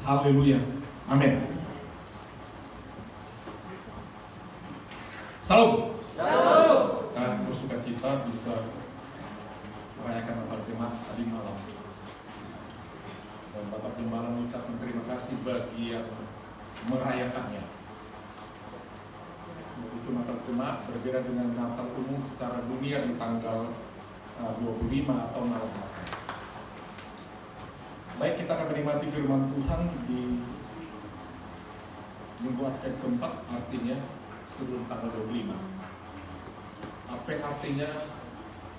Haleluya. Amin. Salam. Kita bersuka cita bisa merayakan Natal Jemaat tadi malam. Dan Bapak Gembala mengucapkan terima kasih bagi yang merayakannya. Sebab itu Natal Jemaat berbeda dengan Natal umum secara dunia di tanggal 25 atau malam Natal. Baik, kita akan menikmati firman Tuhan di minggu Advent keempat, artinya sebelum tanggal 25. Advent artinya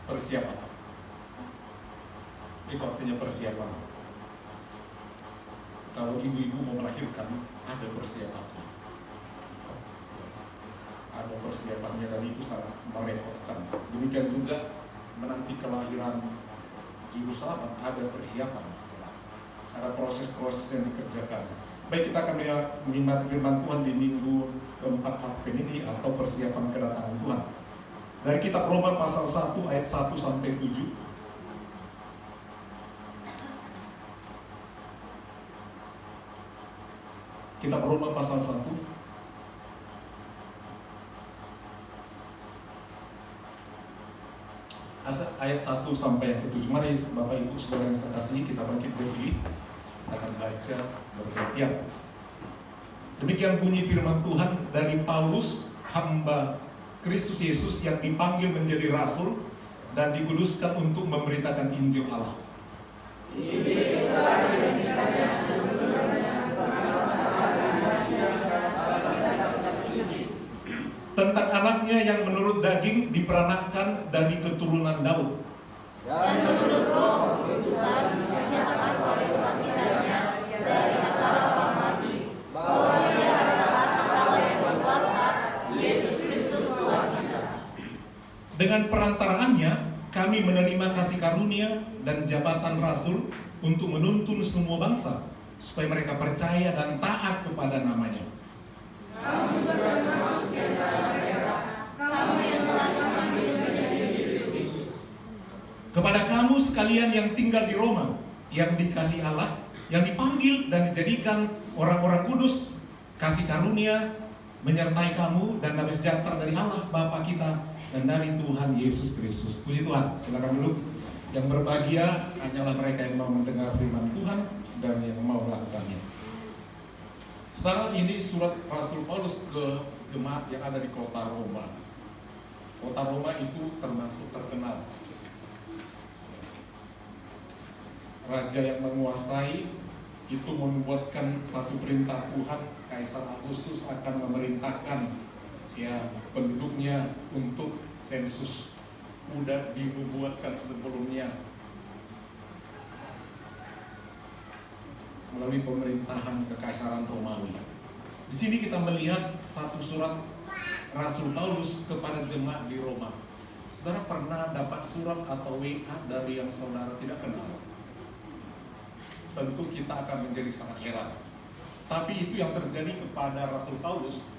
persiapan. Itu artinya persiapan. Kalau ibu-ibu mau melahirkan, ada persiapannya. Ada persiapannya dan itu sangat merepotkan. Demikian juga menanti kelahiran juru selamat, ada persiapan setelah. Ada proses-proses yang dikerjakan. Baik, kita akan menikmati firman Tuhan di minggu keempat Advent ini atau persiapan kedatangan Tuhan. Dari kitab Roma pasal 1 ayat 1 sampai 7. Kitab Roma pasal 1 ayat 1 sampai yang ke-7. Mari Bapak Ibu Saudara yang saya kasihi, kita bangkit berdiri. Kita akan baca bergantian. Demikian bunyi firman Tuhan dari Paulus, hamba Kristus Yesus yang dipanggil menjadi rasul dan dikuduskan untuk memberitakan Injil Allah. Tentang anaknya yang menurut daging diperanakkan dari keturunan Daud. Dan menurut Roh Kekudusan dinyatakan oleh kebangkitannya dari antara orang mati bahwa Ia adalah anak Allah yang berkuasa, Yesus Kristus Tuhan kita. Dengan perantaraannya kami menerima kasih karunia dan jabatan rasul untuk menuntun semua bangsa supaya mereka percaya dan taat kepada namanya. Kamu juga termasuk di antara mereka, kamu yang telah dipanggil menjadi Yesus. Kepada kamu sekalian yang tinggal di Roma, yang dikasihi Allah, yang dipanggil dan dijadikan orang-orang kudus, kasih karunia menyertai kamu dan damai sejahtera dari Allah Bapa kita dan dari Tuhan Yesus Kristus. Puji Tuhan. Silakan dulu. Yang berbahagia hanyalah mereka yang mau mendengar firman Tuhan dan yang mau melakukannya. Saudara, ini surat Rasul Paulus ke jemaat yang ada di kota Roma. Kota Roma itu termasuk terkenal. Raja yang menguasai itu membuatkan satu perintah Tuhan, Kaisar Agustus akan memerintahkan penduduknya untuk sensus. Udah dibuatkan sebelumnya melalui pemerintahan Kekaisaran Romawi. Di sini kita melihat satu surat Rasul Paulus kepada jemaat di Roma. Saudara pernah dapat surat atau WA dari yang saudara tidak kenal? Tentu kita akan menjadi sangat heran. Tapi itu yang terjadi kepada Rasul Paulus.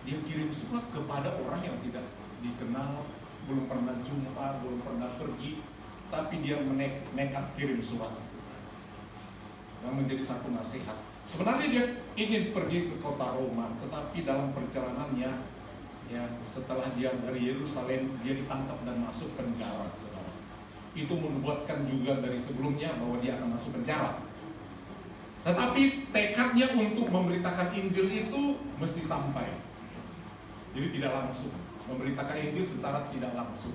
Dia kirim surat kepada orang yang tidak dikenal, belum pernah jumpa, belum pernah pergi, tapi dia nekat kirim surat. Yang menjadi satu nasihat. Sebenarnya dia ingin pergi ke kota Roma, tetapi dalam perjalanannya, setelah dia dari Yerusalem, dia ditangkap dan masuk penjara. Saudara. Itu membuatkan juga dari sebelumnya bahwa dia akan masuk penjara. Tetapi tekadnya untuk memberitakan Injil itu mesti sampai. Jadi tidak langsung memberitakan Injil secara tidak langsung.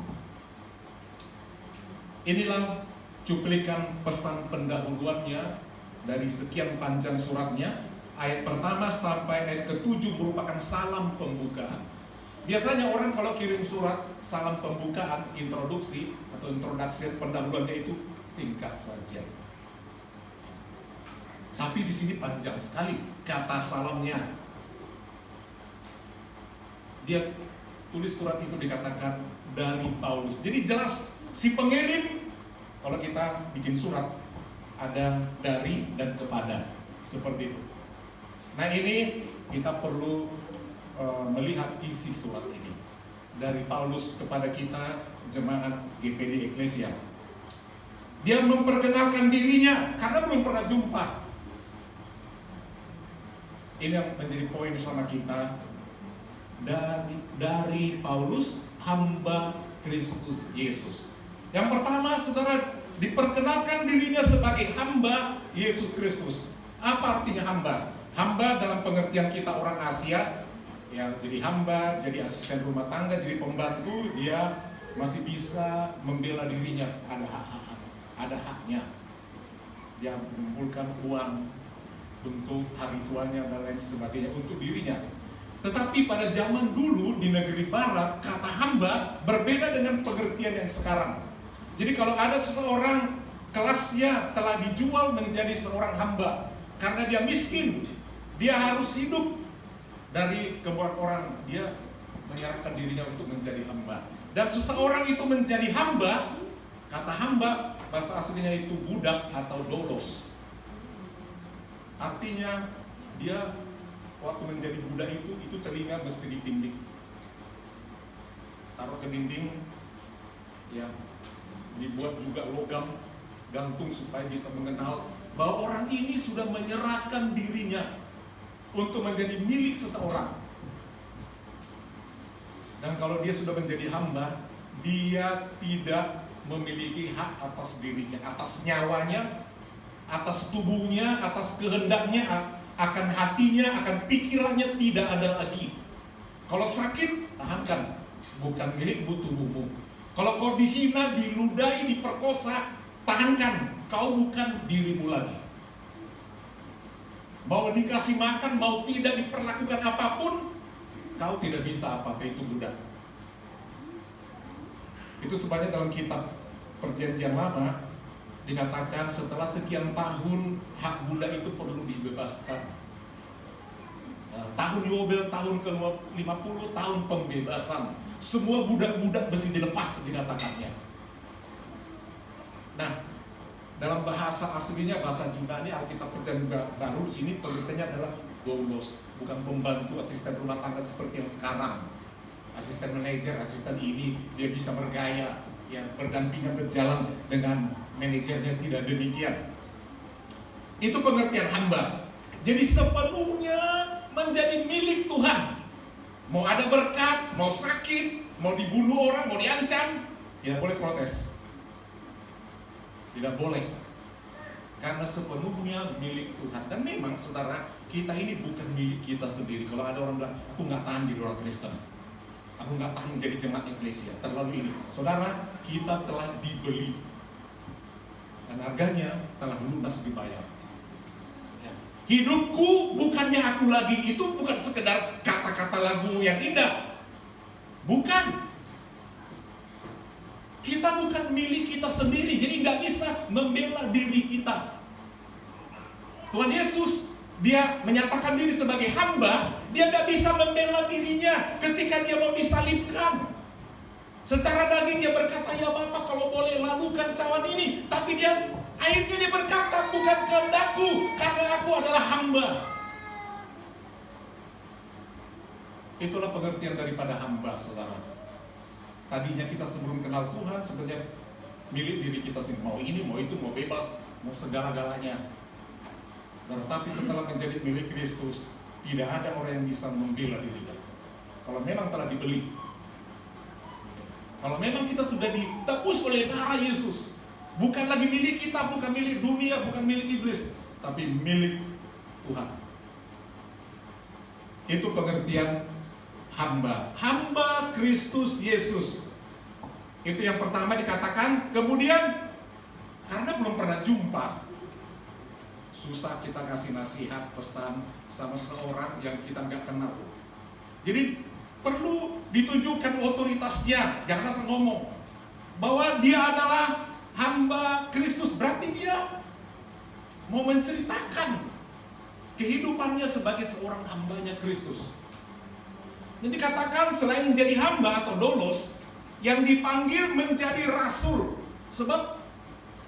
Inilah cuplikan pesan pendahuluannya. Dari sekian panjang suratnya, ayat pertama sampai ayat ke-7 merupakan salam pembukaan. Biasanya orang kalau kirim surat salam pembukaan, introduksi atau introduksi pendahuluannya itu singkat saja. Tapi di sini panjang sekali kata salamnya. Dia tulis surat itu dikatakan dari Paulus. Jadi jelas si pengirim, kalau kita bikin surat ada dari dan kepada, seperti itu. Nah ini kita perlu melihat isi surat ini dari Paulus kepada kita jemaat GPD Eklesia. Dia memperkenalkan dirinya karena belum pernah jumpa. Ini yang menjadi poin sama kita dari Paulus, hamba Kristus Yesus. Yang pertama, saudara, diperkenalkan dirinya sebagai hamba Yesus Kristus. Apa artinya hamba? Hamba dalam pengertian kita orang Asia, ya, jadi hamba, jadi asisten rumah tangga, jadi pembantu, dia masih bisa membela dirinya, ada haknya. Dia mengumpulkan uang untuk hari tuanya dan lain sebagainya untuk dirinya. Tetapi pada zaman dulu di negeri barat, kata hamba berbeda dengan pengertian yang sekarang. Jadi kalau ada seseorang kelasnya telah dijual menjadi seorang hamba karena dia miskin, dia harus hidup dari kebutuhan orang, dia menyerahkan dirinya untuk menjadi hamba. Dan seseorang itu menjadi hamba, kata hamba bahasa aslinya itu budak atau dolos. Artinya dia waktu menjadi budak itu telinga mesti ditindih, taruh ke dinding, ya, dibuat juga logam gantung supaya bisa mengenal bahwa orang ini sudah menyerahkan dirinya untuk menjadi milik seseorang. Dan kalau dia sudah menjadi hamba, dia tidak memiliki hak atas dirinya, atas nyawanya, atas tubuhnya, atas kehendaknya, akan hatinya, akan pikirannya tidak ada lagi. Kalau sakit, tahankan, bukan milikmu tubuhmu. Kalau kau dihina, diludahi, diperkosa, tahankan, kau bukan dirimu lagi. Mau dikasih makan, mau tidak diperlakukan apapun, kau tidak bisa apa-apa, itu budak. Itu sebabnya dalam kitab Perjanjian Lama dikatakan setelah sekian tahun hak budak itu perlu dibebaskan. Tahun Yobel, tahun ke-50, tahun pembebasan. Semua budak-budak mesti dilepas, dikatakannya. Nah, dalam bahasa aslinya, bahasa Yunani, Alkitab Perjanjian Baru, di sini pengertiannya adalah doulos, bukan pembantu asisten rumah tangga seperti yang sekarang. Asisten manajer, asisten ini, dia bisa bergaya, ya, berdampingan berjalan dengan manajernya, tidak demikian. Itu pengertian hamba. Jadi sepenuhnya menjadi milik Tuhan. Mau ada berkat, mau sakit, mau dibunuh orang, mau diancam, tidak boleh protes. Tidak boleh. Karena sepenuhnya milik Tuhan. Dan memang saudara, kita ini bukan milik kita sendiri. Kalau ada orang bilang, aku nggak tahan jadi orang Kristen, aku nggak tahan menjadi jemaat eklesia, terlalu ini. Saudara, kita telah dibeli. Dan harganya telah lunas dibayar. Hidupku bukannya aku lagi, itu bukan sekedar kata-kata lagu yang indah. Bukan. Kita bukan milik kita sendiri, jadi nggak bisa membela diri kita. Tuhan Yesus, dia menyatakan diri sebagai hamba, dia nggak bisa membela dirinya ketika dia mau disalibkan. Secara daging dia berkata, ya Bapak kalau boleh lakukan cawan ini. Tapi akhirnya dia berkata, bukan kehendakku, karena aku adalah hamba. Itulah pengertian daripada hamba, saudara. Tadinya kita sebelum kenal Tuhan sebenarnya milik diri kita sendiri. Mau ini, mau itu, mau bebas, mau segala-galanya. Tetapi setelah menjadi milik Kristus, tidak ada orang yang bisa membela dirinya. Kalau memang telah dibeli, kalau memang kita sudah ditebus oleh darah Yesus, bukan lagi milik kita, bukan milik dunia, bukan milik iblis, tapi milik Tuhan. Itu pengertian hamba. Hamba Kristus Yesus. Itu yang pertama dikatakan. Kemudian, karena belum pernah jumpa, susah kita kasih nasihat, pesan sama seorang yang kita nggak kenal. Jadi perlu ditunjukkan otoritasnya. Jangan asal ngomong bahwa dia adalah hamba Kristus. Berarti dia mau menceritakan kehidupannya sebagai seorang hambanya Kristus. Jadi dikatakan selain menjadi hamba atau doulos, yang dipanggil menjadi rasul. Sebab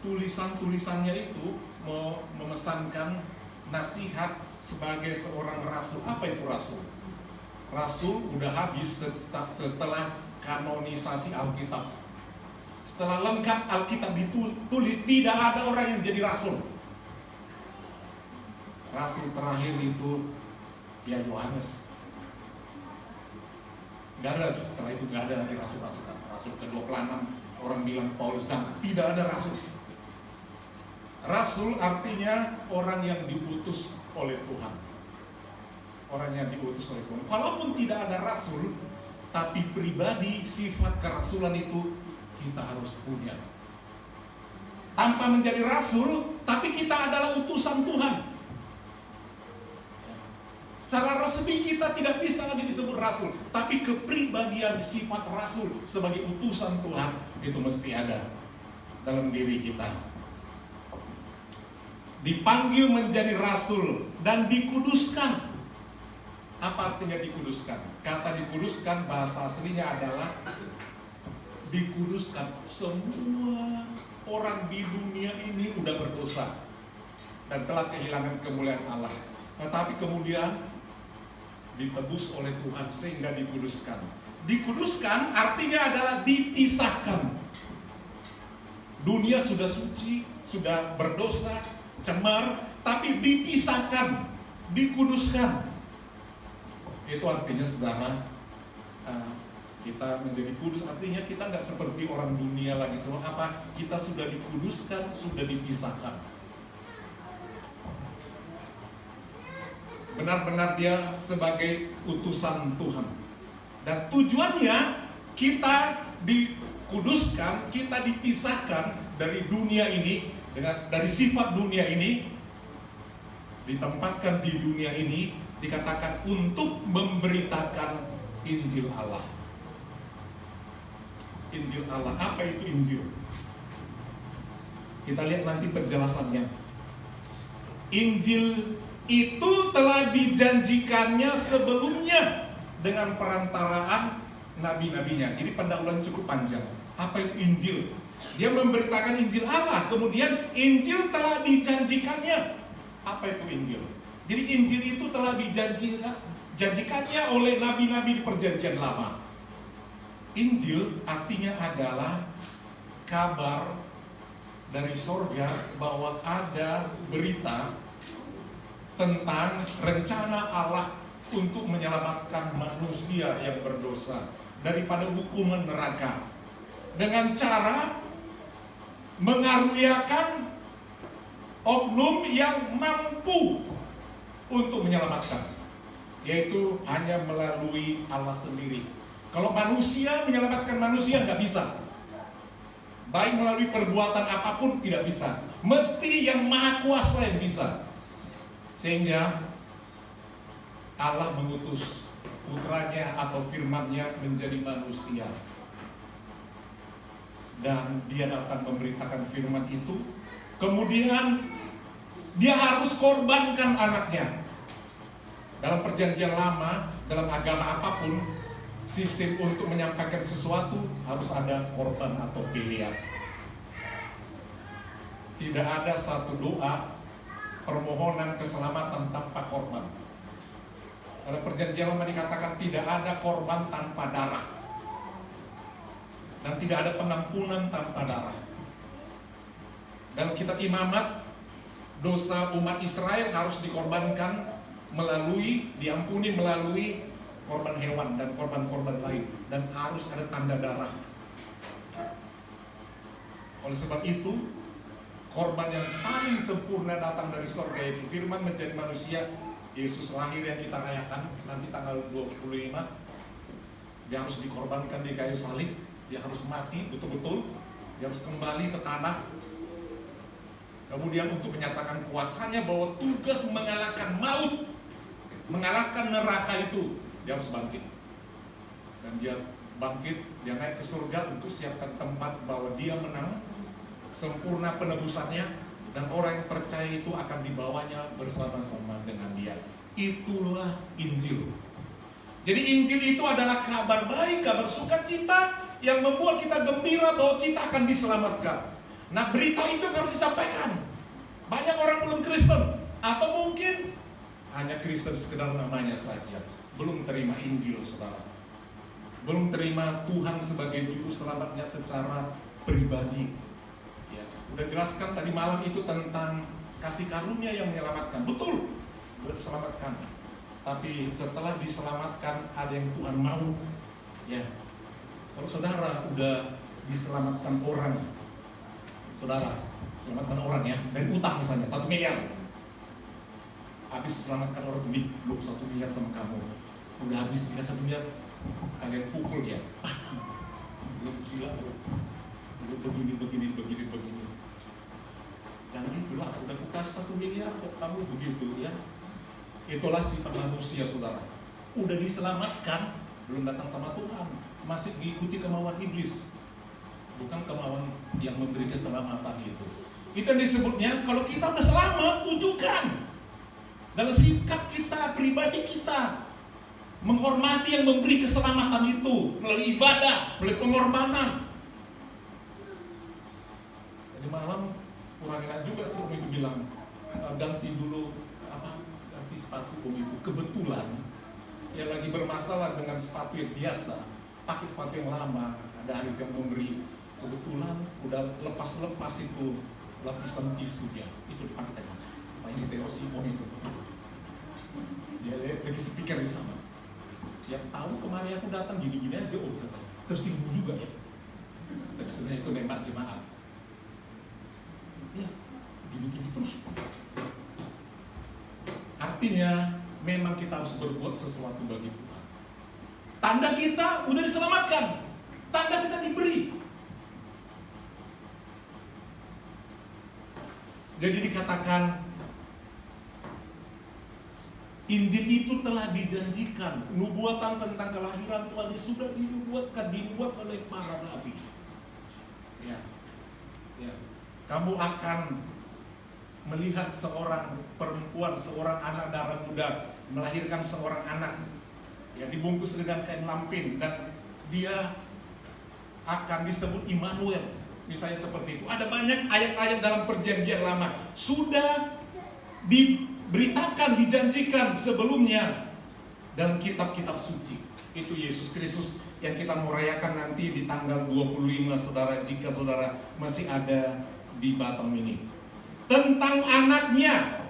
tulisan-tulisannya itu mau memesankan nasihat sebagai seorang rasul. Apa itu rasul? Rasul udah habis setelah kanonisasi Alkitab. Setelah lengkap Alkitab ditulis, tidak ada orang yang jadi rasul. Rasul terakhir itu Ya Yohanes. Nggak ada lagi, setelah itu nggak ada lagi rasul-rasul. Rasul ke-26 orang bilang Paulus, tidak ada rasul. Rasul artinya orang yang diutus oleh Tuhan. Orang yang diutus oleh Tuhan. Walaupun tidak ada rasul, tapi pribadi sifat kerasulan itu kita harus punya. Tanpa menjadi rasul, tapi kita adalah utusan Tuhan. Secara resmi kita tidak bisa lagi disebut rasul, tapi kepribadian sifat rasul sebagai utusan Tuhan itu mesti ada dalam diri kita. Dipanggil menjadi rasul dan dikuduskan. Apa artinya dikuduskan? Kata dikuduskan bahasa aslinya adalah dikuduskan. Semua orang di dunia ini udah berdosa dan telah kehilangan kemuliaan Allah. Tetapi kemudian ditebus oleh Tuhan sehingga dikuduskan. Dikuduskan artinya adalah dipisahkan. Dunia sudah suci, sudah berdosa, cemar, tapi dipisahkan, dikuduskan. Itu artinya saudara, kita menjadi kudus artinya kita nggak seperti orang dunia lagi. Semua apa? Kita sudah dikuduskan, sudah dipisahkan. Benar-benar dia sebagai utusan Tuhan. Dan tujuannya kita dikuduskan, kita dipisahkan dari dunia ini, dari sifat dunia ini, ditempatkan di dunia ini, dikatakan untuk memberitakan Injil Allah. Injil Allah, apa itu Injil? Kita lihat nanti penjelasannya. Injil itu telah dijanjikannya sebelumnya dengan perantaraan nabi-nabinya. Jadi pendahuluan cukup panjang. Apa itu Injil? Dia memberitakan Injil Allah, kemudian Injil telah dijanjikannya. Apa itu Injil? Jadi Injil itu telah dijanjikannya oleh nabi-nabi di Perjanjian Lama. Injil artinya adalah kabar dari sorga bahwa ada berita tentang rencana Allah untuk menyelamatkan manusia yang berdosa daripada hukuman neraka dengan cara mengaruniakan oknum yang mampu untuk menyelamatkan, yaitu hanya melalui Allah sendiri. Kalau manusia menyelamatkan manusia nggak bisa, baik melalui perbuatan apapun tidak bisa, mesti yang maha kuasa yang bisa. Sehingga Allah mengutus putranya atau firman-Nya menjadi manusia, dan dia datang memberitakan firman itu. Kemudian dia harus korbankan anaknya. Dalam Perjanjian Lama, dalam agama apapun, sistem untuk menyampaikan sesuatu harus ada korban atau pilihan. Tidak ada satu doa permohonan keselamatan tanpa korban. Dalam Perjanjian Lama dikatakan tidak ada korban tanpa darah, dan tidak ada pengampunan tanpa darah. Dalam kitab Imamat, dosa umat Israel harus dikorbankan diampuni melalui korban hewan dan korban-korban lain, dan harus ada tanda darah. Oleh sebab itu, korban yang paling sempurna datang dari surga, yaitu firman menjadi manusia, Yesus lahir yang kita rayakan nanti tanggal 25. Dia harus dikorbankan di kayu salib, dia harus mati betul-betul, dia harus kembali ke tanah. Kemudian untuk menyatakan kuasanya bahwa tugas mengalahkan maut, mengalahkan neraka itu, dia harus bangkit. Dan dia bangkit, dia naik ke surga untuk siapkan tempat bahwa dia menang, sempurna penebusannya, dan orang yang percaya itu akan dibawanya bersama-sama dengan dia. Itulah Injil. Jadi Injil itu adalah kabar baik, kabar sukacita yang membuat kita gembira bahwa kita akan diselamatkan. Nah, berita itu harus disampaikan. Banyak orang belum Kristen, atau mungkin hanya Kristen sekedar namanya saja, belum terima Injil, saudara. Belum terima Tuhan sebagai juru selamatnya secara pribadi. Ya, udah jelaskan tadi malam itu tentang kasih karunia yang menyelamatkan. Betul, sudah diselamatkan. Tapi setelah diselamatkan ada yang Tuhan mau. Ya, kalau saudara udah diselamatkan orang, saudara selamatkan orang ya dari utang misalnya 1 miliar, habis diselamatkan orang tuh, lu 1 miliar sama kamu, udah habis dia 1 miliar, kalian pukul dia, lu gila lu begini. Jangan gitu lah, udah kukas 1 miliar kok kamu begitu ya. Itulah sifat manusia, saudara. Udah diselamatkan, belum datang sama Tuhan, masih diikuti kemauan iblis, bukan kemauan yang memberi keselamatan itu. Itu yang disebutnya, kalau kita udah selamat, tunjukkan dalam sikap kita, pribadi kita, menghormati yang memberi keselamatan itu melalui ibadah, melalui pengorbanan. Jadi malam kurangin juga sih Om itu bilang, ganti dulu ganti sepatu Om itu. Kebetulan yang lagi bermasalah dengan sepatu yang biasa, pakai sepatu yang lama, ada hari yang memberi, kebetulan udah lepas itu lapisan tisunya, itu dipakai tadi. Makanya kita si Om itu, dia lagi speaker di sana. Yang tahu kemarin aku datang gini-gini aja Om kata, tersinggung juga ya. Tapi sebenarnya itu nembak jemaat. Ya, gini-gini terus. Artinya memang kita harus berbuat sesuatu bagi Tuhan. Tanda kita udah diselamatkan, tanda kita diberi. Jadi dikatakan Injil itu telah dijanjikan, nubuatan tentang kelahiran Tuhan Yesus sudah dibuat oleh para nabi. Ya. Kamu akan melihat seorang perempuan, seorang anak darah muda melahirkan seorang anak, ya, dibungkus dengan kain lampin, dan dia akan disebut Immanuel, misalnya seperti itu. Ada banyak ayat-ayat dalam Perjanjian Lama sudah diberitakan, dijanjikan sebelumnya dalam kitab-kitab suci. Itu Yesus Kristus yang kita mau rayakan nanti di tanggal 25, saudara, jika saudara masih ada di Batam ini. Tentang anaknya.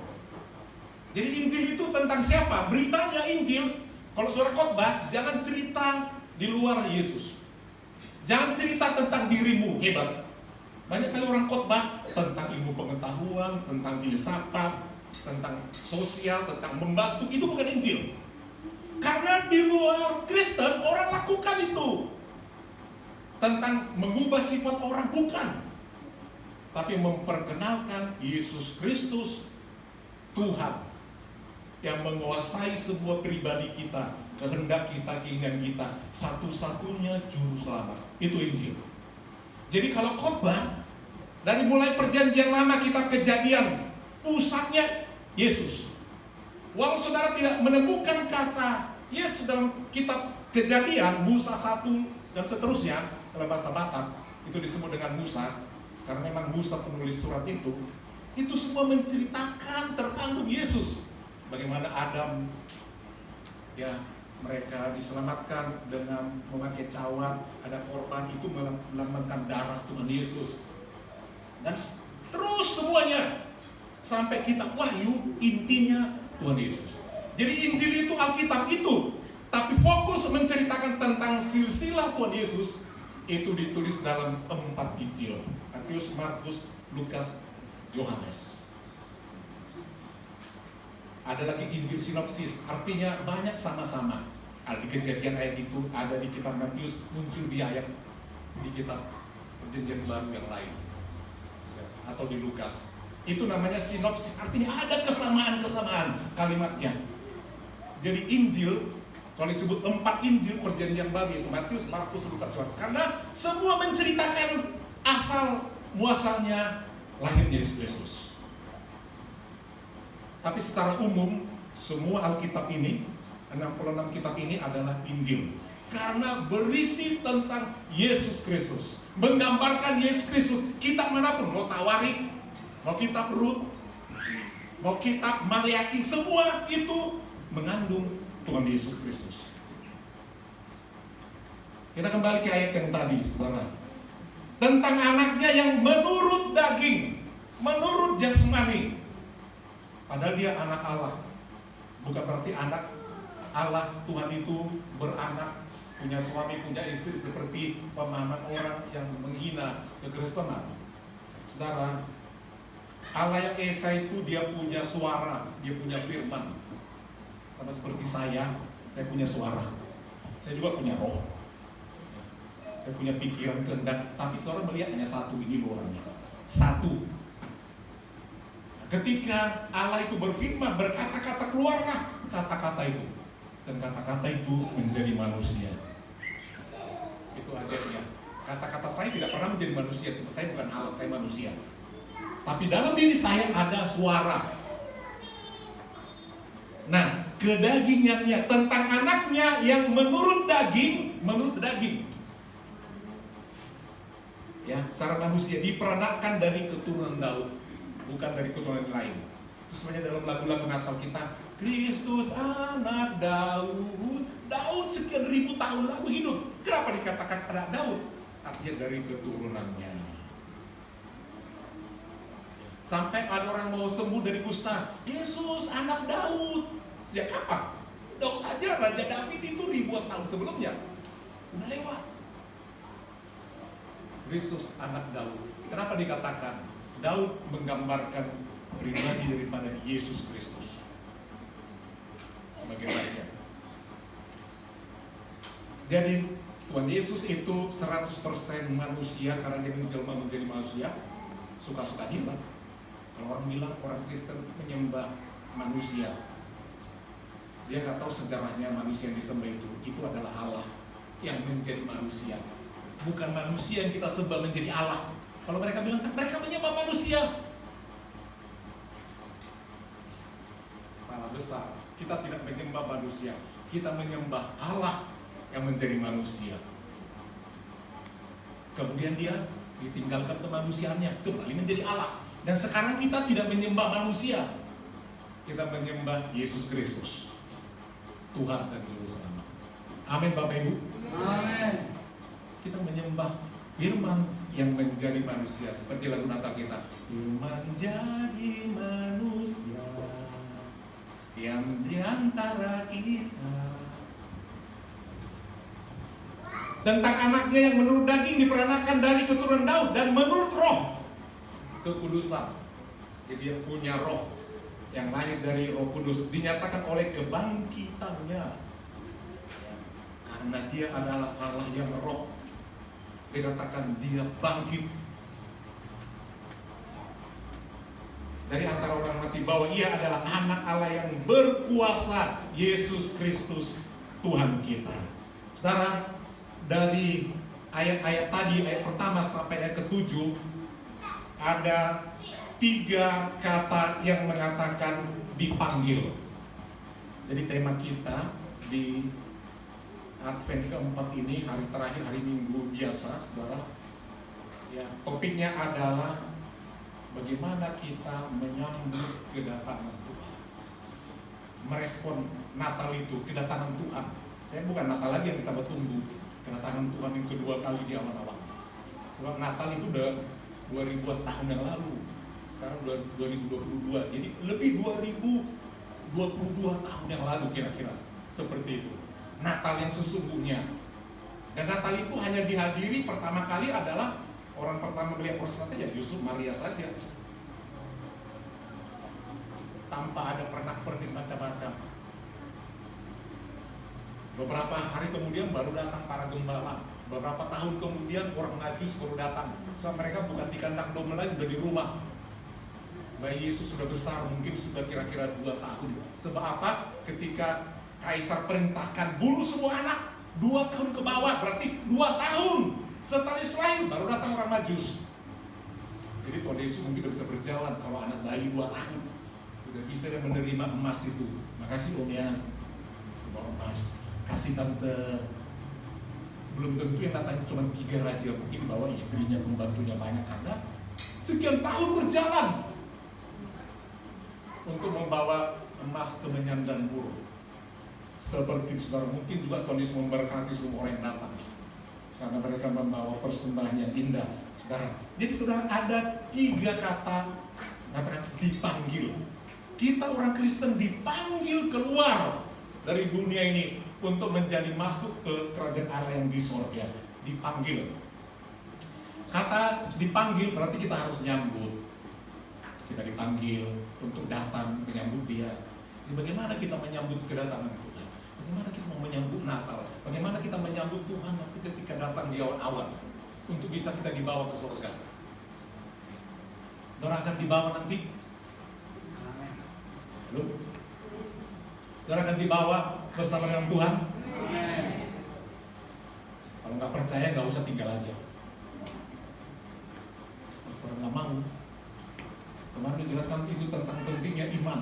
Jadi Injil itu tentang siapa? Beritanya Injil, kalau saudara khotbah, jangan cerita di luar Yesus. Jangan cerita tentang dirimu hebat. Banyak kali orang khotbah tentang ilmu pengetahuan, tentang filsafat, tentang sosial, tentang membantu. Itu bukan Injil. Karena di luar Kristen orang lakukan itu. Tentang mengubah sifat orang, bukan. Tapi memperkenalkan Yesus Kristus, Tuhan yang menguasai sebuah pribadi kita, kehendak kita, keinginan kita, satu-satunya juru selamat. Itu Injil. Jadi kalau khotbah, dari mulai Perjanjian Lama, kitab Kejadian, pusatnya Yesus. Walau saudara tidak menemukan kata Yesus dalam kitab Kejadian, Musa 1 dan seterusnya, dalam bahasa Batak itu disebut dengan Musa, karena memang Musa penulis surat itu semua menceritakan terkandung Yesus. Bagaimana Adam, ya, mereka diselamatkan dengan memakai cawan, ada korban, itu melambangkan darah Tuhan Yesus. Dan terus semuanya sampai kitab Wahyu, intinya Tuhan Yesus. Jadi Injil itu Alkitab itu, tapi fokus menceritakan tentang silsilah Tuhan Yesus itu ditulis dalam 4 Injil: Matius, Markus, Lukas, Yohanes. Ada lagi Injil sinopsis, artinya banyak sama-sama. Ada di Kejadian ayat itu, ada di kitab Matius, muncul di ayat di kitab Perjanjian Baru yang lain, atau di Lukas. Itu namanya sinopsis, artinya ada kesamaan-kesamaan kalimatnya. Jadi Injil, kalau disebut 4 Injil Perjanjian Baru, yaitu Matius, Markus, Lukas, Yohanes, karena semua menceritakan asal muasalnya lahirnya Yesus Kristus. Tapi secara umum, semua Alkitab ini, 66 kitab ini adalah Injil, karena berisi tentang Yesus Kristus, menggambarkan Yesus Kristus. Kitab manapun, mau Tawarik, mau kitab Rut, mau kitab Maliaki, semua itu mengandung Tuhan Yesus Kristus. Kita kembali ke ayat yang tadi, saudara, tentang anaknya yang menurut daging, menurut jasmani. Padahal dia anak Allah. Bukan berarti anak Allah Tuhan itu beranak, punya suami, punya istri seperti pemahaman orang yang menghina kekristenan. Saudara, Allah yang Esa itu dia punya suara, dia punya firman. Sama seperti saya punya suara. Saya juga punya roh. Saya punya pikiran, kehendak, tapi saudara melihat hanya satu, ini orangnya. Satu. Ketika Allah itu berfirman, berkata-kata, keluarlah kata-kata itu. Dan kata-kata itu menjadi manusia. Itu ajaibnya. Kata-kata saya tidak pernah menjadi manusia, sebab saya bukan Allah, saya manusia. Tapi dalam diri saya ada suara. Nah, kedagingannya tentang anaknya yang menurut daging, ya, secara manusia diperanakkan dari keturunan Daud, bukan dari keturunan lain. Itu sebenarnya dalam lagu-lagu Natal kita, Kristus anak Daud. Daud sekian ribu tahun lalu hidup. Kenapa dikatakan anak Daud? Artinya dari keturunannya. Sampai ada orang mau sembuh dari kusta, Yesus anak Daud. Sejak kapan? Daud aja, Raja David itu ribuan tahun sebelumnya udah lewat. Kristus anak Daud. Kenapa dikatakan? Daud menggambarkan pribadi daripada Yesus Kristus sebagai Raja. Jadi Tuhan Yesus itu 100% manusia karena dia menjelma menjadi manusia. Suka-suka dia. Kalau orang bilang orang Kristen menyembah manusia, dia nggak tahu sejarahnya manusia yang disembah itu adalah Allah yang menjadi manusia, bukan manusia yang kita sembah menjadi Allah. Kalau mereka bilang kan mereka menyembah manusia, salah besar. Kita tidak menyembah manusia, kita menyembah Allah yang menjadi manusia. Kemudian dia ditinggalkan kemanusiaannya, kembali menjadi Allah. Dan sekarang kita tidak menyembah manusia, kita menyembah Yesus Kristus, Tuhan dan Juru Selamat. Amin Bapak Ibu. Amin. Kita menyembah firman yang menjadi manusia, seperti lagu Natal kita, firman jadi manusia yang diantara kita. Tentang anaknya yang menurut daging diperanakan dari keturunan Daud, dan menurut roh kekudusan. Jadi dia punya roh yang lahir dari Roh Kudus, dinyatakan oleh kebangkitannya. Karena dia adalah Allah yang roh, dikatakan dia bangkit dari antara orang mati, bahwa ia adalah anak Allah yang berkuasa, Yesus Kristus Tuhan kita. Saudara, dari ayat-ayat tadi, ayat pertama sampai ayat ke-7, ada 3 kata yang mengatakan dipanggil. Jadi tema kita di Advent keempat ini, hari terakhir, hari Minggu biasa, saudara, ya, topiknya adalah bagaimana kita menyambut kedatangan Tuhan, merespon Natal itu, kedatangan Tuhan. Saya bukan Natal lagi yang kita tunggu, kedatangan Tuhan yang kedua kali di awal-awal. Sebab Natal itu udah 2000-an tahun yang lalu. Sekarang 2022, jadi lebih 2022 tahun yang lalu kira-kira, seperti itu Natal yang sesungguhnya. Dan Natal itu hanya dihadiri pertama kali adalah orang pertama melihat persatuan ya Yusuf Maria saja, tanpa ada pernak-pernik macam-macam. Beberapa hari kemudian baru datang para gembala. Beberapa tahun kemudian orang Majus baru datang. So, mereka bukan di kandang domba lagi, udah di rumah. Bayi Yesus sudah besar, mungkin sudah kira-kira 2 tahun. Sebab apa? Ketika Kaisar perintahkan bunuh semua anak 2 tahun ke bawah, berarti 2 tahun setelah Yesus lahir baru datang orang Majus. Jadi Tuhan Yesus mungkin udah bisa berjalan kalau anak bayi 2 tahun. Udah bisa dia menerima emas itu. Makasih Om ya, bawa emas. Kasih tante. Belum tentu yang datang cuma 3 raja, mungkin bawa istrinya, pembantunya banyak. Ada sekian tahun berjalan untuk membawa emas, kemenyan dan burung. Seperti saudara, mungkin juga Tuhan Yesus memberkati semua orang yang datang karena mereka membawa persembahan yang indah, saudara. Jadi saudara, ada 3 kata katakan dipanggil. Kita orang Kristen dipanggil keluar dari dunia ini untuk menjadi masuk ke kerajaan Allah yang di sorga. Dipanggil. Kata dipanggil berarti kita harus nyambut. Kita dipanggil untuk datang menyambut Dia. Jadi bagaimana kita menyambut kedatangan Tuhan? Bagaimana kita mau menyambut Natal? Bagaimana kita menyambut Tuhan nanti ketika datang di awan-awan untuk bisa kita dibawa ke surga? Saudara akan dibawa nanti? Halo? Saudara akan dibawa bersama dengan Tuhan? Kalau nggak percaya nggak usah tinggal aja. Kalau saudara nggak mau, kemarin dijelaskan itu tentang pentingnya iman.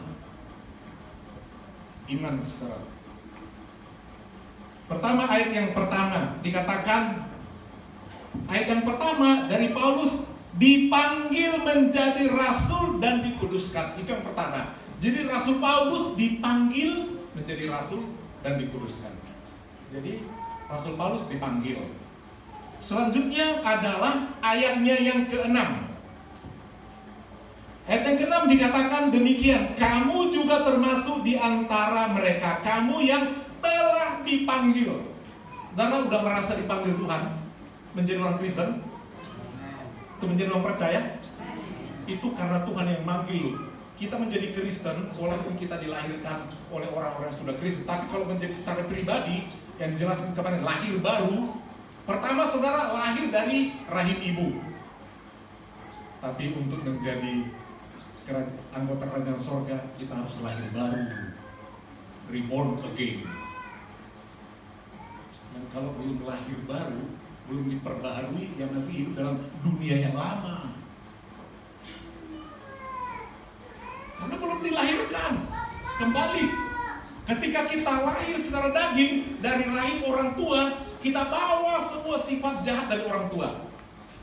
Iman saudara. Pertama, ayat yang pertama dikatakan, ayat yang pertama dari Paulus, dipanggil menjadi rasul dan dikuduskan. Itu yang pertama. Jadi Rasul Paulus dipanggil menjadi rasul dan dikuduskan. Jadi Rasul Paulus dipanggil. Selanjutnya adalah ayatnya yang ke-6. Ayat yang ke-6 dikatakan demikian, kamu juga termasuk di antara mereka, kamu yang telah dipanggil. Saudara udah merasa dipanggil Tuhan menjadi orang Kristen? Itu menjadi orang percaya? Itu karena Tuhan yang manggil lu. Kita menjadi Kristen walaupun kita dilahirkan oleh orang-orang yang sudah Kristen, tapi kalau menjadi secara pribadi yang dijelaskan kemarin, lahir baru. Pertama saudara lahir dari rahim ibu. Tapi untuk menjadi anggota kerajaan sorga kita harus lahir baru, reborn again. Dan kalau belum lahir baru, belum diperbaharui, ya masih hidup dalam dunia yang lama. Karena belum dilahirkan kembali. Ketika kita lahir secara daging dari rahim orang tua, kita bawa semua sifat jahat dari orang tua.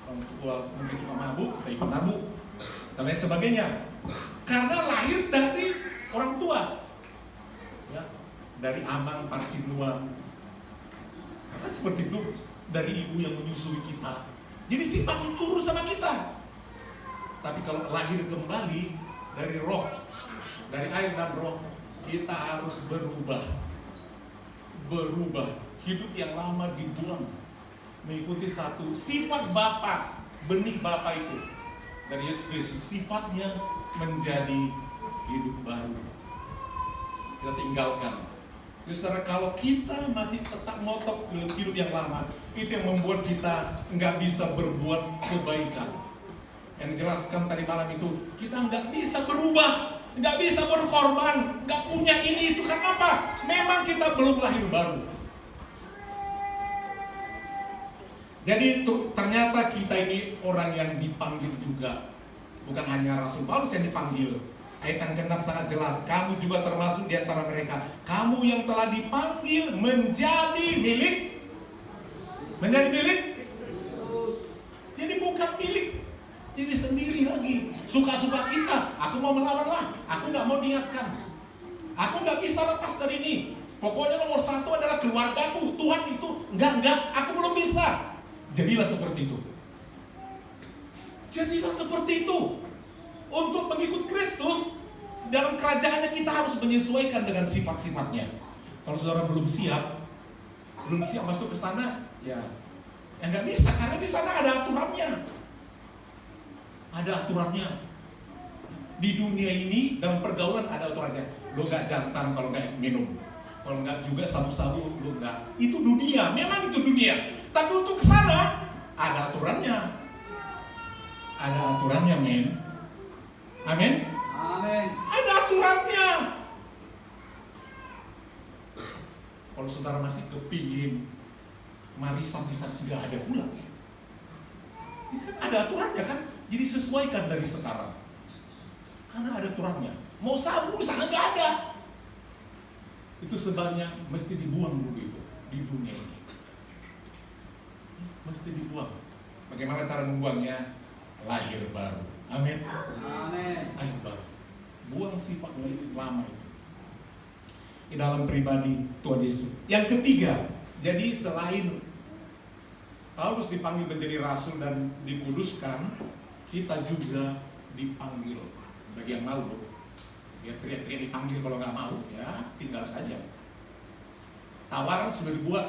Orang tua mungkin cuma mabuk, kita ikut mabuk, dan lain sebagainya. Karena lahir dari orang tua, ya, dari amang parsinuan. Karena seperti itu, dari ibu yang menyusui kita. Jadi sifat itu turun sama kita. Tapi kalau lahir kembali dari roh, dari air dan roh, kita harus berubah. Hidup yang lama dibuang, mengikuti satu sifat Bapa, benih Bapa itu dari Yesus Kristus, sifatnya menjadi hidup baru. Kita tinggalkan. Jadi saudara, kalau kita masih tetap ngotot hidup yang lama, itu yang membuat kita nggak bisa berbuat kebaikan. Yang dijelaskan tadi malam itu, kita nggak bisa berubah, nggak bisa berkorban, nggak punya ini itu. Karena apa? Memang kita belum lahir baru. Jadi ternyata kita ini orang yang dipanggil juga, bukan hanya Rasul Paulus yang dipanggil. Ayat yang ke-6 sangat jelas, kamu juga termasuk di antara mereka. Kamu yang telah dipanggil menjadi milik. Jadi bukan milik diri sendiri lagi. Suka-suka kita, aku mau melawan lah, aku gak mau diingatkan, aku gak bisa lepas dari ini. Pokoknya nomor satu adalah keluargaku, Tuhan itu. Enggak, aku belum bisa. Jadilah seperti itu. Untuk mengikut Kristus dalam kerajaannya, kita harus menyesuaikan dengan sifat-sifatnya. Kalau saudara belum siap masuk ke sana, ya nggak bisa, karena di sana ada aturannya. Di dunia ini dalam pergaulan ada aturannya. Lo nggak jantan kalau nggak minum, kalau nggak juga sabu-sabu lo nggak. Itu dunia, memang itu dunia. Tapi untuk ke sana ada aturannya. Men. Amin. Ada aturannya. Kalau saudara masih kepingin marisan bisa nggak ada pula. Ini kan ada aturannya kan. Jadi sesuaikan dari sekarang. Karena ada aturannya. Mau sabu di sana nggak ada. Itu sebabnya mesti dibuang dulu itu di dunia ini. Mesti dibuang. Bagaimana cara membuangnya? Lahir baru. Amin. Lahir baru. Buang sifat lama itu. Di dalam pribadi Tuhan Yesus. Yang ketiga, jadi selain Paulus dipanggil menjadi rasul dan dikuduskan, kita juga dipanggil. Bagi yang malu, ya teriak-teriak dipanggil, kalau nggak mau ya tinggal saja. sudah dibuat.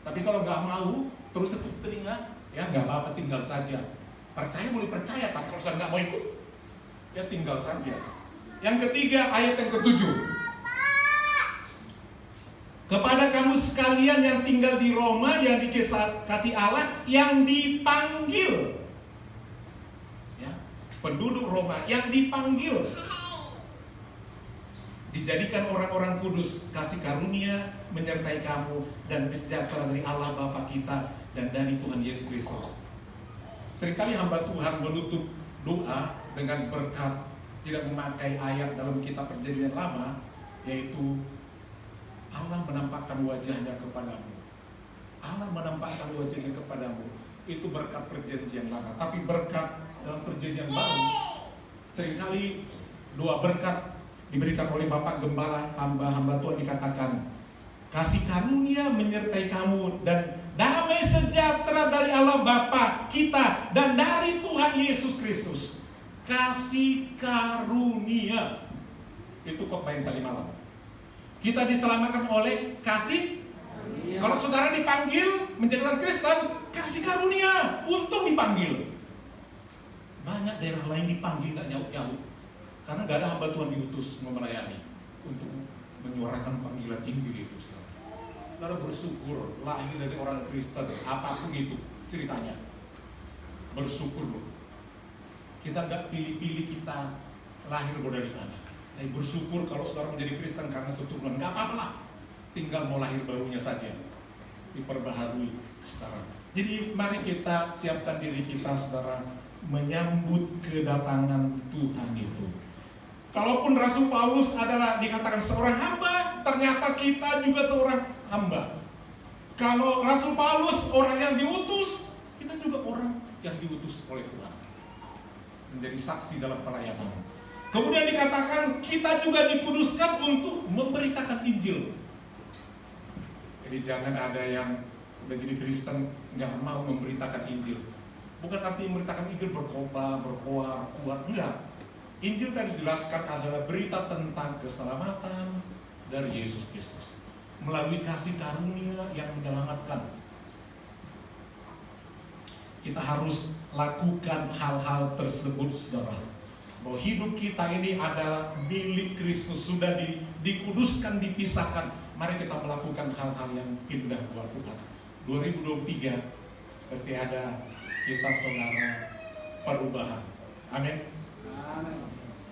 Tapi kalau nggak mau, terus tepuk telinga, ya nggak apa-apa, tinggal saja. Percaya boleh percaya, tapi kalau sudah nggak mau ikut, ya tinggal saja. Yang ketiga, ayat yang ke-7. Kepada kamu sekalian yang tinggal di Roma, yang dikasih Allah, yang dipanggil, ya, penduduk Roma yang dipanggil, dijadikan orang-orang kudus, kasih karunia menyertai kamu dan sejahtera dari Allah Bapa kita dan dari Tuhan Yesus Kristus. Seringkali hamba Tuhan menutup doa dengan berkat, tidak memakai ayat dalam kitab Perjanjian Lama, yaitu Allah menampakkan wajahnya kepadamu. Allah menampakkan wajahnya kepadamu. Itu berkat Perjanjian Lama. Tapi berkat dalam Perjanjian Baru, seringkali doa berkat diberikan oleh Bapak Gembala, hamba-hamba Tuhan dikatakan, kasih karunia menyertai kamu dan damai sejahtera dari Allah Bapa kita dan dari Tuhan Yesus Kristus. Kasih karunia. Itu khotbah yang tadi malam. Kita diselamatkan oleh kasih. Kalau saudara dipanggil menjadi orang Kristen, kasih karunia. Untung dipanggil. Banyak daerah lain dipanggil gak nyaut-nyaut, karena gak ada hamba Tuhan diutus melayani untuk menyuarakan panggilan Injil itu. Saudara bersyukur lahir dari orang Kristen, apapun itu ceritanya. Bersyukur loh. Kita gak pilih-pilih kita lahir dari mana. Bersyukur kalau saudara menjadi Kristen karena keturunan, gak apa-apa lah. Tinggal mau lahir barunya saja, diperbaharui sekarang. Jadi mari kita siapkan diri kita, saudara, menyambut kedatangan Tuhan itu. Kalaupun Rasul Paulus adalah dikatakan seorang hamba, ternyata kita juga seorang hamba. Kalau Rasul Paulus orang yang diutus, kita juga orang yang diutus oleh Tuhan, menjadi saksi dalam pelayanan. Kemudian dikatakan kita juga dikuduskan untuk memberitakan Injil. Jadi jangan ada yang udah jadi Kristen nggak mau memberitakan Injil. Bukan arti memberitakan Injil berkhotbah, berkoar, kuat, enggak. Injil tadi dijelaskan adalah berita tentang keselamatan dari Yesus Kristus melalui kasih karunia yang menyelamatkan. Kita harus lakukan hal-hal tersebut, saudara. Bahwa hidup kita ini adalah milik Kristus, sudah dikuduskan, dipisahkan. Mari kita melakukan hal-hal yang indah buat Tuhan. 2023 pasti ada kita, saudara, perubahan. Amin.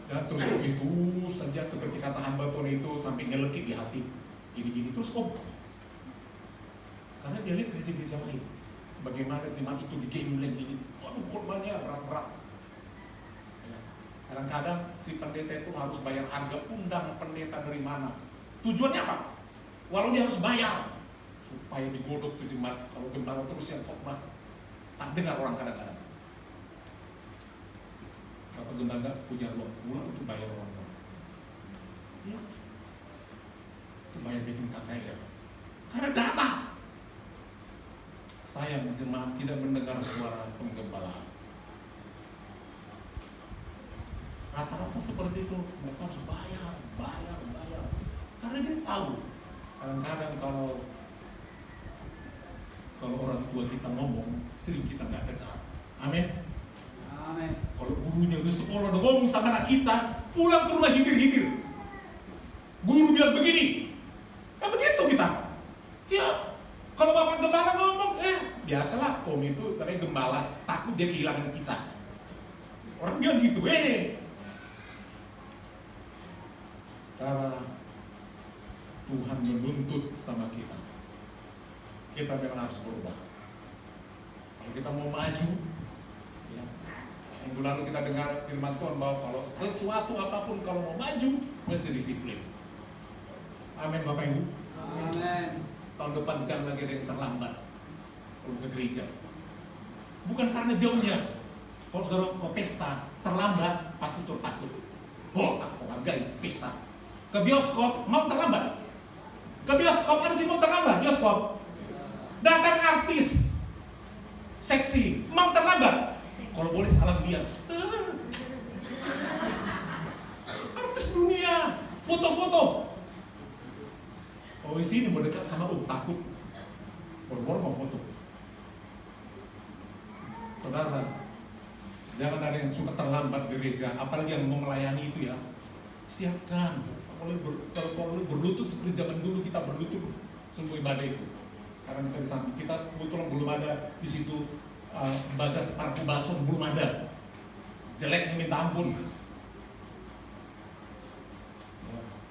Dan terus begitu saja seperti kata hamba Tuhan itu sampai nyelekit di hati. Gini-gini terus karena dia lihat gereja-gereja lain, bagaimana jemaat itu digembleng gini. Waduh, korbannya berat-berat. Kadang-kadang si pendeta itu harus bayar harga undang pendeta dari mana. Tujuannya apa? Walau dia harus bayar supaya digodok tuh jemaat. Kalau gembala terus yang khotbah, tak dengar orang kadang-kadang. Bapak gembala punya uang pulang untuk bayar orang. Ya, itu bayar bikin KKR. Karena data. Sayang jemaat tidak mendengar suara penggembalaan. Rata-rata seperti itu, mereka harus bayar. Karena dia tahu, kadang-kadang kalau orang tua kita ngomong, sering kita nggak dengar. Amin. Kalau gurunya di sekolah udah ngomong sama anak kita, pulang ke rumah hikir-hikir. Guru bilang begini, begitu kita. Ya, kalau bapak gembala ngomong, biasalah, om itu katanya gembala, takut dia kehilangan kita. Orang bilang gitu, Karena Tuhan menuntut sama kita. Kita memang harus berubah. Kalau kita mau maju, ya, minggu lalu kita dengar firman Tuhan bahwa kalau sesuatu apapun kalau mau maju, mesti disiplin. Amin Bapak Ibu. Amin. Tahun depan jangan lagi ada yang terlambat kalau ke gereja. Bukan karena jauhnya. Kalau saudara ke pesta terlambat, pasti tuh takut. Warga pesta. Ke bioskop mau terlambat. Ke bioskop ada sih mau terlambat bioskop. Datang artis seksi mau terlambat. Kalau boleh salam dia. Artis dunia foto-foto. Oh di sini mau dekat sama takut, boro-boro mau foto. Saudara, jangan ada yang suka terlambat gereja, apalagi yang mau melayani itu ya. Siapkan, kalau perlu berlutut seperti zaman dulu kita berlutut sungguh ibadah itu. Sekarang kita di samping, kita kebetulan belum ada di situ bagas parku bason, belum ada. Jelek minta ampun.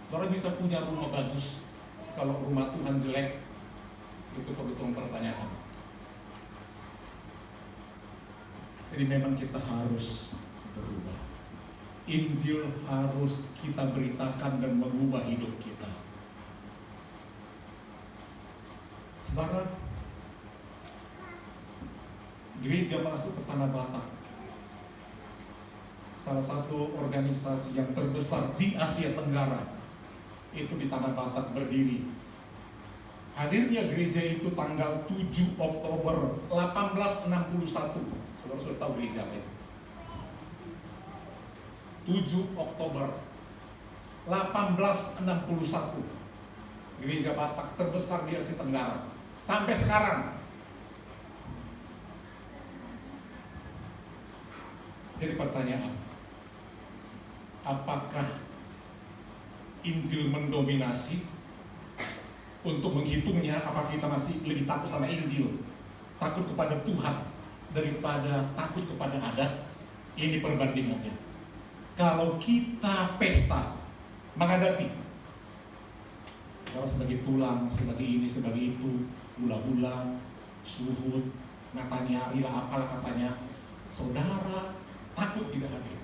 Saudara bisa punya rumah bagus, kalau rumah Tuhan jelek, itu perlu Tuhan pertanyakan. Jadi memang kita harus berubah. Injil harus kita beritakan dan mengubah hidup kita. Saudara, gereja masuk ke Tanah Batak, salah satu organisasi yang terbesar di Asia Tenggara, itu di Tanah Batak berdiri. Hadirnya gereja itu tanggal 7 Oktober 1861. Saudara sudah tahu gereja itu. 7 Oktober 1861. Gereja Batak terbesar di Asia Tenggara. Sampai sekarang. Jadi pertanyaan, apakah Injil mendominasi? Untuk menghitungnya, apakah kita masih lebih takut sama Injil, takut kepada Tuhan daripada takut kepada adat? Ini perbandingannya. Kalau kita pesta mengadati, kalau sebagai tulang, sebagai ini, sebagai itu, hula-hula, suhud, Natanyari lah, apalah katanya, saudara takut tidak hadir.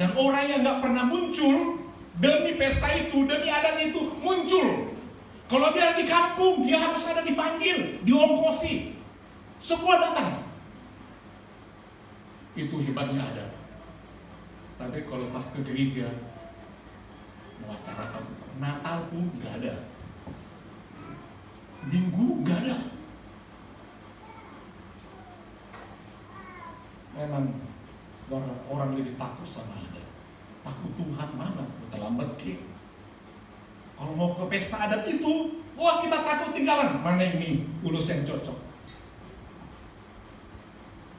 Dan orang yang nggak pernah muncul demi pesta itu, demi adat itu muncul. Kalau dia di kampung, dia harus ada dipanggil, diongkosi. Semua datang. Itu hebatnya adat. Tapi kalau pas ke gereja, mau acara Natal pun nggak ada, Minggu nggak ada. Memang, saudara, orang lebih takut sama adat. Takut Tuhan mana? Terlambat ke. Kalau mau ke pesta adat itu, wah kita takut tinggalan. Mana ini urus yang cocok?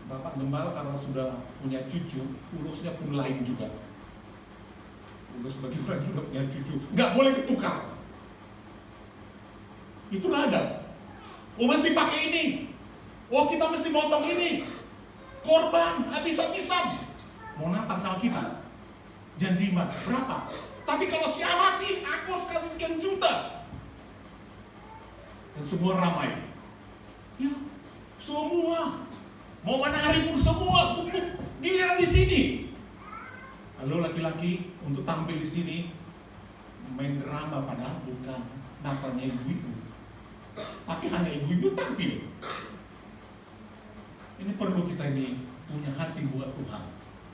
Bapak Gembala kalau sudah punya cucu, urusnya pun lain juga. Urus bagi orang yang punya cucu, nggak boleh ketukar. Itulah adat. Oh mesti pakai ini. Oh kita mesti motong ini. Korban habis-habisan. Mau Natal sama kita. Janji iman, berapa? Tapi kalau si mati, aku harus kasih sekian juta. Dan semua ramai. Ya, semua. Mau mana hari pun semua tutup. Giliran di sini. Lalu laki-laki untuk tampil di sini main drama, padahal bukan Natalnya ibu-ibu. Tapi hanya ibu-ibu tampil. Ini perlu kita ini punya hati buat Tuhan.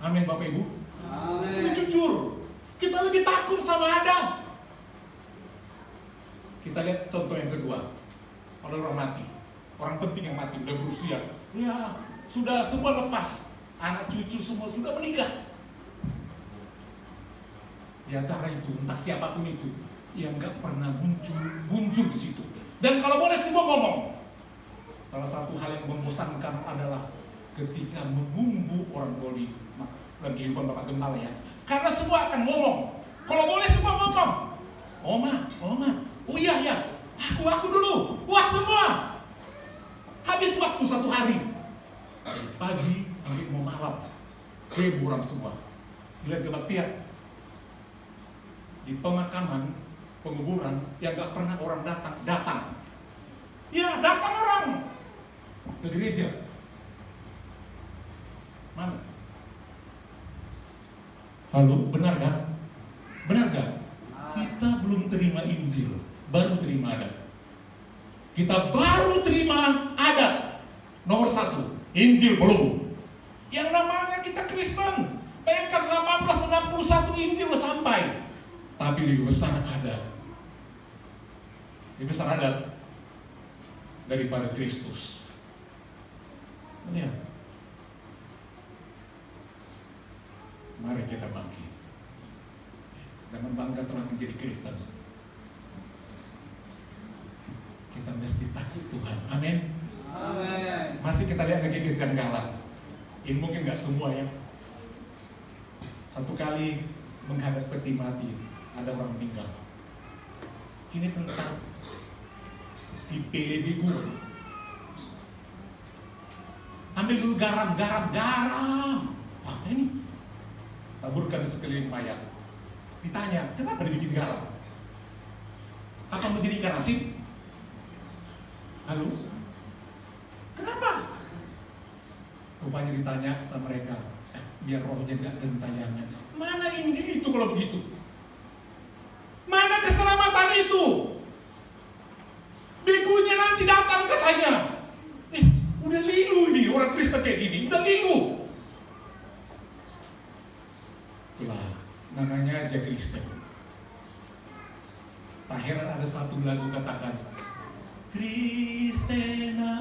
Amin Bapak Ibu. Amin. Jujur, kita lebih takut sama adat. Kita lihat contoh yang kedua. Kalau orang mati, orang penting yang mati, udah berusia, ya sudah semua lepas, anak cucu semua sudah menikah. Di acara itu, entah siapapun itu, yang nggak pernah muncul di situ. Dan kalau boleh semua ngomong. Salah satu hal yang membosankan adalah ketika mengumbu orang boli dan kehidupan Bapak Gembala ya. Karena semua akan ngomong. Kalau boleh semua ngomong. Oma, oh iya, aku dulu. Wah semua. Habis waktu satu hari. Dari pagi sampai mau malam. Orang semua. Lihat kebaktian. Di pemakaman, penguburan yang gak pernah orang datang. Ya datang orang ke gereja. Mana? Halo, benar kan? Benar kan? Kita belum terima Injil, baru terima adat. Kita baru terima adat. Nomor 1, Injil belum. Yang namanya kita Kristen. Bayangkan 1861 Injil sudah sampai. Tapi lebih besar adat. Lebih besar adat daripada Kristus. Lihat. Mari kita bangkit. Jangan bangga telah menjadi Kristen. mesti takut Tuhan. Amin. Amin. Masih kita lihat lagi kejanggalan. Ini mungkin nggak semua ya. Satu kali menghadap peti mati, ada orang meninggal. Ini tentang si Pelebigu. Ambil dulu garam. Apa ini? Taburkan di sekeliling mayat. Ditanya, kenapa dibikin garam? Apa mau jadi ikan asin? Lalu, kenapa? Rupanya ditanya sama mereka, biar rohnya gak gentayangan. Mana Injil itu kalau begitu? Mana keselamatan itu? Begunya nanti datang katanya. Udah lilu nih orang Kristen kayak gini, udah lilu. Itulah namanya aja Kristen. Tak heran ada satu lagu katakan, Kristena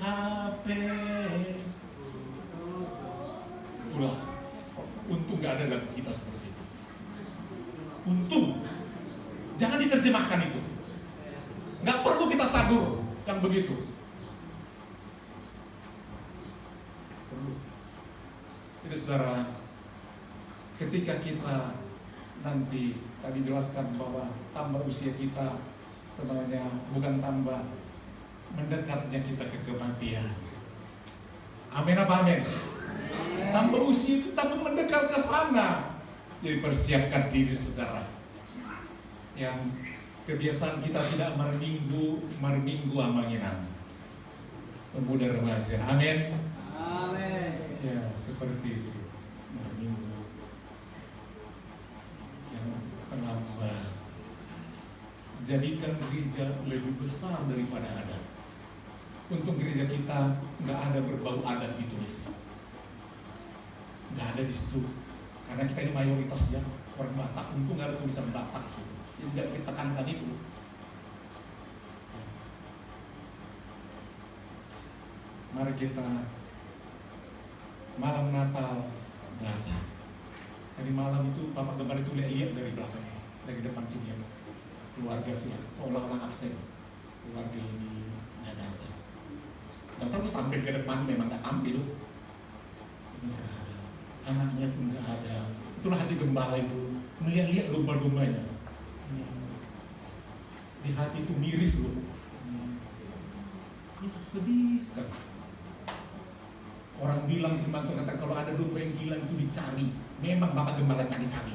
HP. Itulah, untung gak ada lagu kita seperti itu. Untung, jangan diterjemahkan itu. Gak perlu kita sadur yang begitu. Jadi saudara, ketika kita nanti tadi jelaskan bahwa tambah usia kita sebenarnya bukan tambah mendekatnya kita ke kematian. Amin apa amin? Tambah usia itu tambah mendekat ke sana. Jadi persiapkan diri saudara. Yang kebiasaan kita tidak merminggu amanginan. Pemuda remaja. Amin. Amin. Ya, seperti itu. Merminggu. Jangan terlambat. Jadikan gereja lebih besar daripada adat. Untuk gereja kita nggak ada berbau adat ditulis. Nggak ada di situ. Karena kita ini mayoritas ya orang Batak. Untung nggak ada tulisan Batak sih. Jadi nggak kita tekankan itu. Mari kita malam Natal datang. Tadi malam itu Bapak Gembala itu lihat dari belakangnya, dari depan sini ya. Keluarga sih ya, seolah-olah absen. Keluarga ini nggak datang. Nggak usah lu tampil ke depan, memang nggak tampil. Ini nggak ada, anaknya pun nggak ada. Itulah hati gembala itu, melihat-lihat domba-dombanya. Di hati itu miris loh. Itu sedih sekali. Orang bilang firman Tuhan kata kalau ada domba yang hilang itu dicari. Memang Bapak Gembala cari-cari.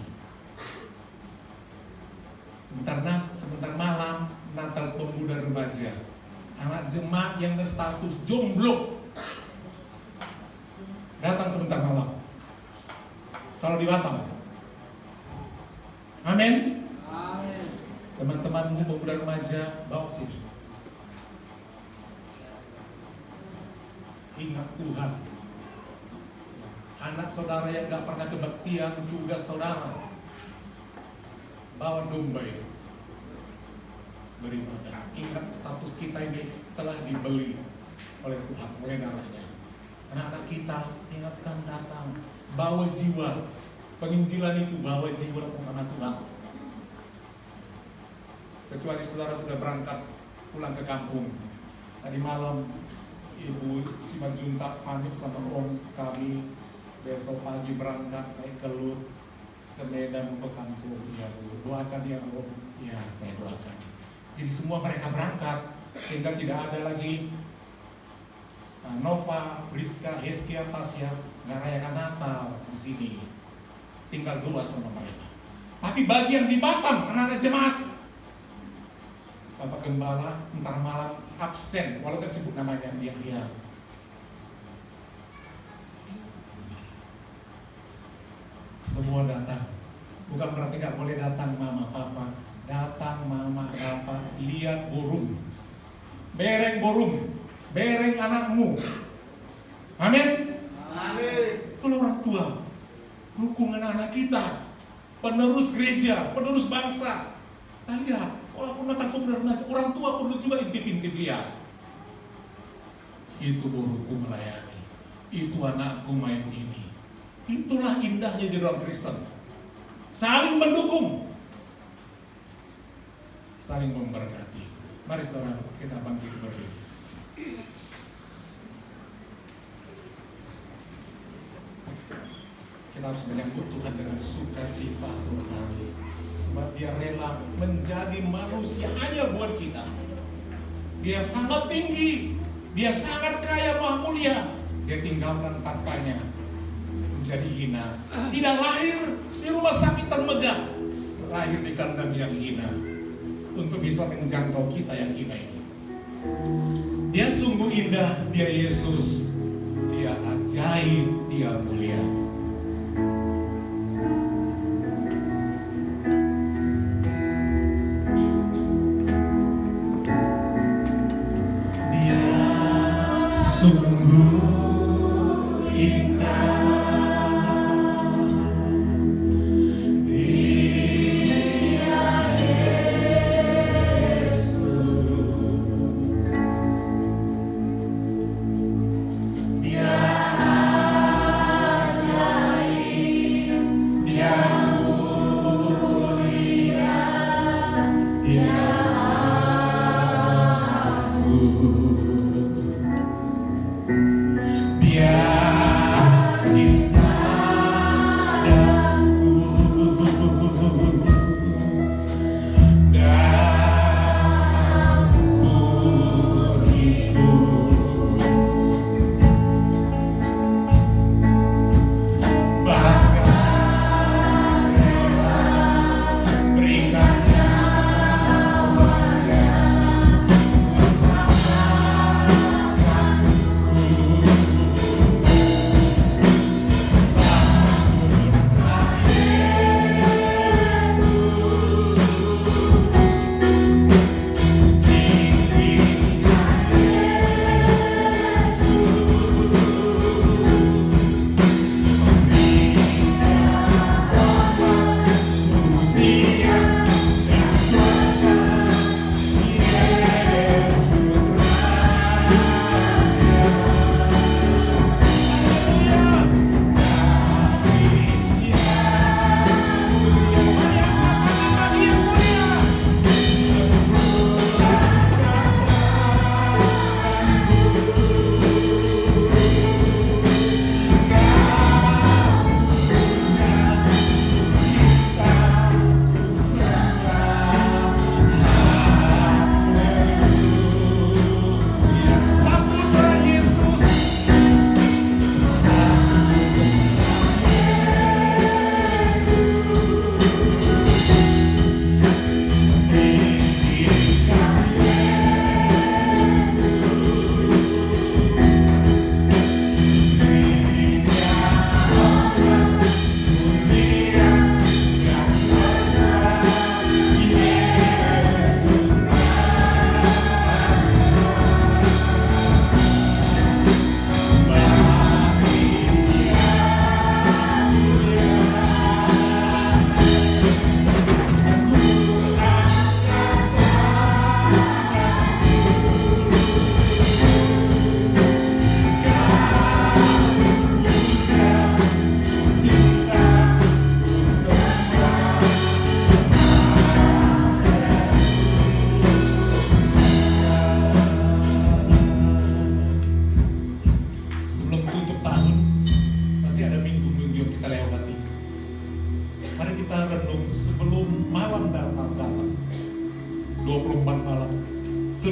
Sebentar malam Natal pemuda remaja, anak jemaat yang berstatus jomblo datang sebentar malam. Kalau di Batam, amin. Amin. Teman-temanmu pemuda remaja bawa sini. Ingat Tuhan. Anak saudara yang gak pernah kebaktian tugas saudara, bawa domba itu beribadah. Ingat status kita ini telah dibeli oleh Tuhan, oleh darahnya. Anak-anak kita ingatkan datang, bawa jiwa. Penginjilan itu bawa jiwa bersama Tuhan. Kecuali saudara sudah berangkat pulang ke kampung. Tadi malam Ibu Simanjuntak pamit sama Om kami besok pagi berangkat naik ke Lut ke Medan ke kampung. Ya Bu, doakan ya Om. Ya saya doakan. Jadi semua mereka berangkat sehingga tidak ada lagi Nova, Rizka, Heskia, Tasya nggak rayakan Natal di sini. Tinggal 2 sama mereka. Tapi bagi yang di Batam, anak-anak jemaat, Bapak Gembala entar malam absen, walau tersebut namanya dia. Semua datang. Bukan berarti nggak boleh datang mama papa. Datang mama papa, lihat burung. Bereng burung, bereng anakmu. Amin. Amin. Kalau orang tua, dukung anak-anak kita, penerus gereja, penerus bangsa. Kita lihat, walaupun datang pemuda remaja, orang tua perlu juga intip-intip lihat. Itu buruku melayani, itu anakku main ini. Itulah indahnya jadi orang Kristen. Saling mendukung, saling memberkati. Mari saudara, kita bangkit berdiri. Kita harus menyambut Tuhan dengan sukacita surgawi, sebab Dia rela menjadi manusia hanya buat kita. Dia sangat tinggi, Dia sangat kaya, maha mulia. Dia tinggalkan tahtanya menjadi hina, tidak lahir di rumah sakit termegah, lahir di kandang yang hina untuk bisa menjangkau kita yang hina ini. Dia sungguh indah, Dia Yesus, Dia ajaib, Dia mulia. Sungguh indah, Dia Yesus, Dia ajaib, Dia mulia, Dia agung. Dia cinta daku dan beriku, bahkan rela berikan nyawanya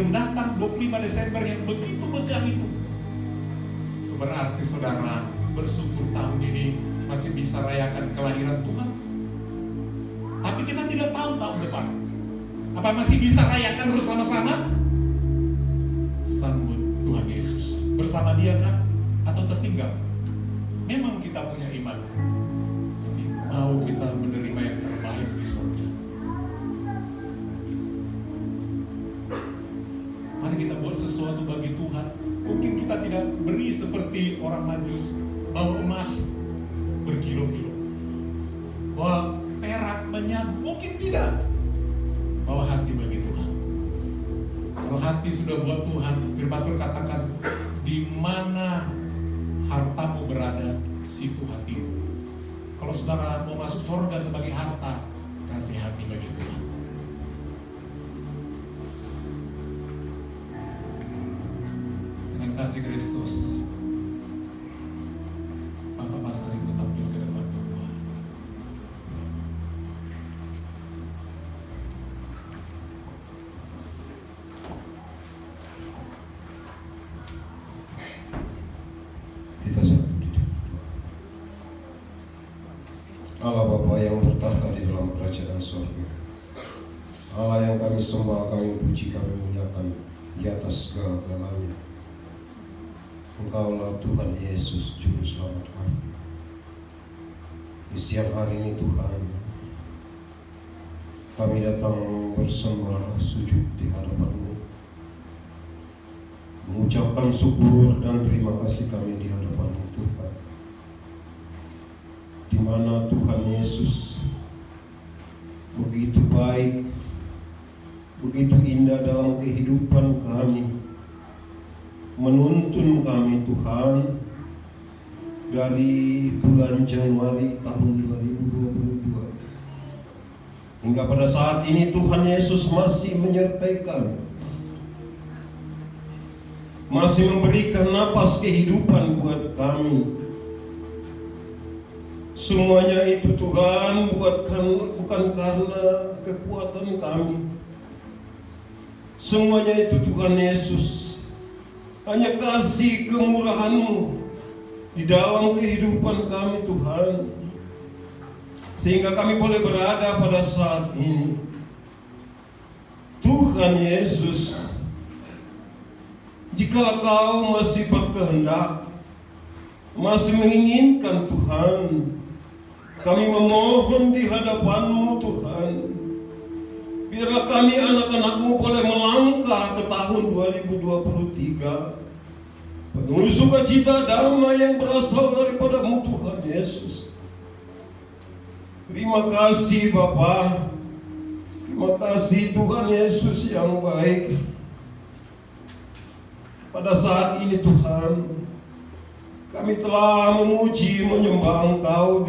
datang 25 Desember yang begitu megah itu. Itu berarti saudara bersyukur tahun ini masih bisa rayakan kelahiran Tuhan. Tapi kita tidak tahu tahun depan apa masih bisa rayakan bersama-sama. Sambut Tuhan Yesus. Bersama Dia kan? Atau tertinggal? Memang kita punya iman, tapi mau kita menerima yang terbaik di surga. Mari kita buat sesuatu bagi Tuhan. Mungkin kita tidak beri seperti orang Majus, bawa emas berkilo-kilo, bawa perak banyak, mungkin tidak. Bawa hati bagi Tuhan. Kalau hati sudah buat Tuhan, firman Tuhan katakan, di mana hartamu berada, situ hatimu. Kalau saudara mau masuk surga sebagai harta, kasih hati bagi Tuhan. kasih Kristus, Bapak pastor itu tampil ke depan doa. Kita satu duduk. Allah Bapa yang bertahta di dalam kerajaan surga, Allah yang kami sembah, kami puji, kami muliakan di atas segala-galanya. Engkaulah Tuhan Yesus, Juru Selamat kami. Di siang hari ini Tuhan, kami datang bersembah sujud di hadapan-Mu, mengucapkan syukur dan terima kasih kami di hadapan-Mu Tuhan, di mana Tuhan Yesus begitu baik, begitu indah dalam kehidupan kami, menuntun kami Tuhan dari bulan Januari tahun 2022 hingga pada saat ini Tuhan Yesus masih menyertai kami, masih memberikan napas kehidupan buat kami. Semuanya itu Tuhan bukan karena kekuatan kami. Semuanya itu Tuhan Yesus, hanya kasih kemurahan-Mu di dalam kehidupan kami Tuhan, sehingga kami boleh berada pada saat ini. Tuhan Yesus, jika Kau masih berkehendak, masih menginginkan Tuhan, kami memohon di hadapan-Mu Tuhan, biarlah kami anak-anak-Mu boleh melangkah ke tahun 2023 penuh sukacita damai yang berasal daripada-Mu Tuhan Yesus. Terima kasih Bapa, terima kasih Tuhan Yesus yang baik. Pada saat ini Tuhan, kami telah memuji menyembah Engkau.